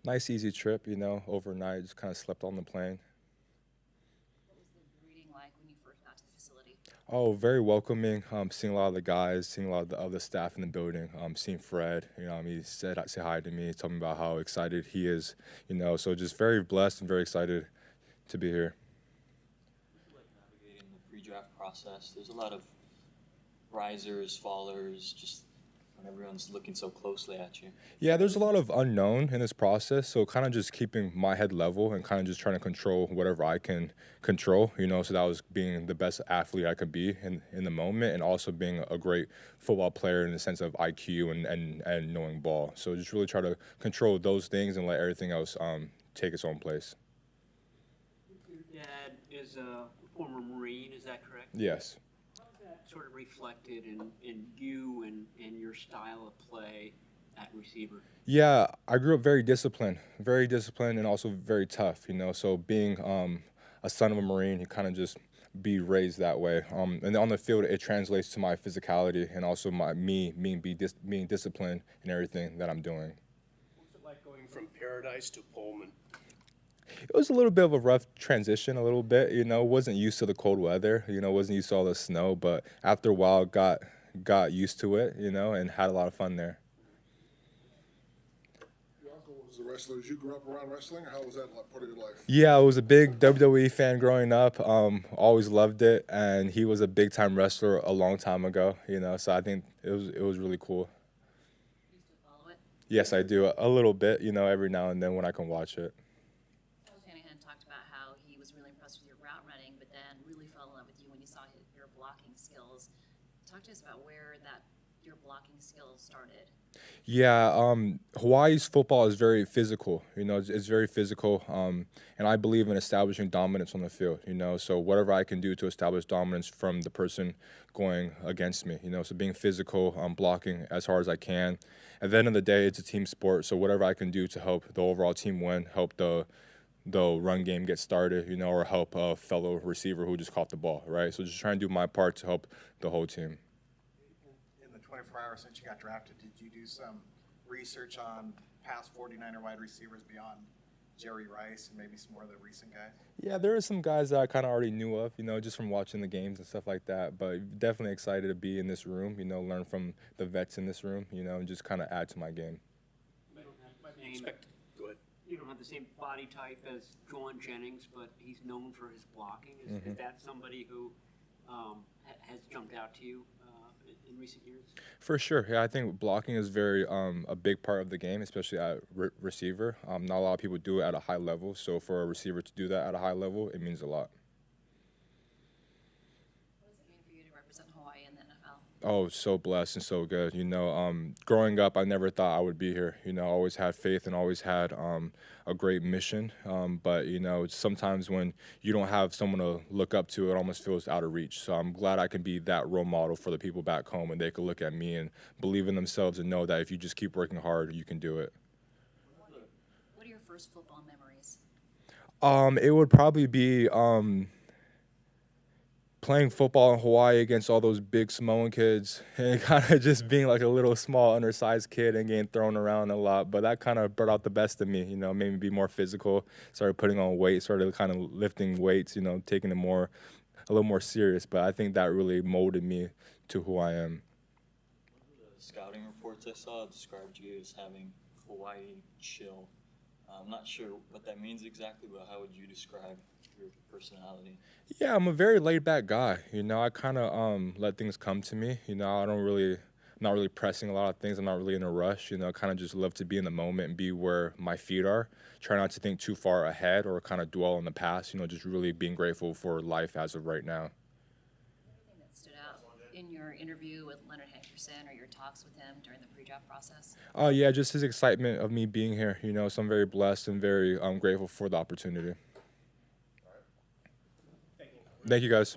Nice, easy trip, overnight. Just kind of slept on the plane. What was the greeting like when you first got to the facility? Oh, very welcoming. Seeing a lot of the guys, seeing a lot of the other staff in the building. Seeing Fred, he said hi to me, told me about how excited he is. So just very blessed and very excited to be here. What's it like navigating the pre-draft process? There's a lot of risers, fallers, just when everyone's looking so closely at you. Yeah, there's a lot of unknown in this process, so kind of just keeping my head level and kind of just trying to control whatever I can control, so that was being the best athlete I could be in the moment and also being a great football player in the sense of IQ and knowing ball. So just really try to control those things and let everything else take its own place. Your dad is a former Marine, is that correct? Yes. How's that sort of reflected in you and your style of play at receiver? Yeah, I grew up very disciplined and also very tough, So being a son of a Marine, you kind of just be raised that way. And on the field, it translates to my physicality and also being disciplined in everything that I'm doing. What's it like going from Paradise to Pullman? It was a little bit of a rough transition, a little bit, wasn't used to the cold weather, wasn't used to all the snow, but after a while got used to it, and had a lot of fun there. Your uncle was a wrestler. Did you grow up around wrestling, or how was that like part of your life? Yeah, I was a big WWE fan growing up. Always loved it, and he was a big time wrestler a long time ago. So I think it was really cool. You still follow it? Yes, I do a little bit. Every now and then when I can watch it. Coach Shanahan talked about how he was really impressed with your route running, but then really fell in love with you when he saw your blocking skills. Talk to us about where your blocking skills started. Yeah, Hawaii's football is very physical. It's very physical, and I believe in establishing dominance on the field. So whatever I can do to establish dominance from the person going against me. So being physical, blocking as hard as I can. At the end of the day, it's a team sport. So whatever I can do to help the overall team win, help the run game get started, or help a fellow receiver who just caught the ball, right? So just trying to do my part to help the whole team. In the 24 hours since you got drafted, did you do some research on past 49er wide receivers beyond Jerry Rice and maybe some more of the recent guys? Yeah, there are some guys that I kind of already knew of, just from watching the games and stuff like that. But definitely excited to be in this room, learn from the vets in this room, and just kind of add to my game. You don't have the same, Go ahead. you don't have the same body type as Juwan Jennings, but he's known for his blocking. Is that somebody who has jumped out to you in recent years? For sure, yeah, I think blocking is very a big part of the game, especially at receiver. Not a lot of people do it at a high level, so for a receiver to do that at a high level, it means a lot. What does it mean for you to represent Hawaii in the NFL? Oh, so blessed and so good. Growing up, I never thought I would be here. I always had faith and always had a great mission. But sometimes when you don't have someone to look up to, it almost feels out of reach. So I'm glad I can be that role model for the people back home, and they can look at me and believe in themselves and know that if you just keep working hard, you can do it. What are your first football memories? It would probably be playing football in Hawaii against all those big Samoan kids and kind of just being like a little small undersized kid and getting thrown around a lot. But that kind of brought out the best of me, made me be more physical, started putting on weight, started kind of lifting weights, taking it a little more serious. But I think that really molded me to who I am. One of the scouting reports I saw described you as having Hawaii chill. I'm not sure what that means exactly, but how would you describe your personality? Yeah, I'm a very laid back guy. I kind of let things come to me. I'm not really pressing a lot of things. I'm not really in a rush. Kind of just love to be in the moment and be where my feet are. Try not to think too far ahead or kind of dwell in the past. Just really being grateful for life as of right now. Anything that stood out in your interview with Leonard Hankerson or your talks with him during the pre-draft process? Oh yeah, just his excitement of me being here. So I'm very blessed and very grateful for the opportunity. Thank you guys.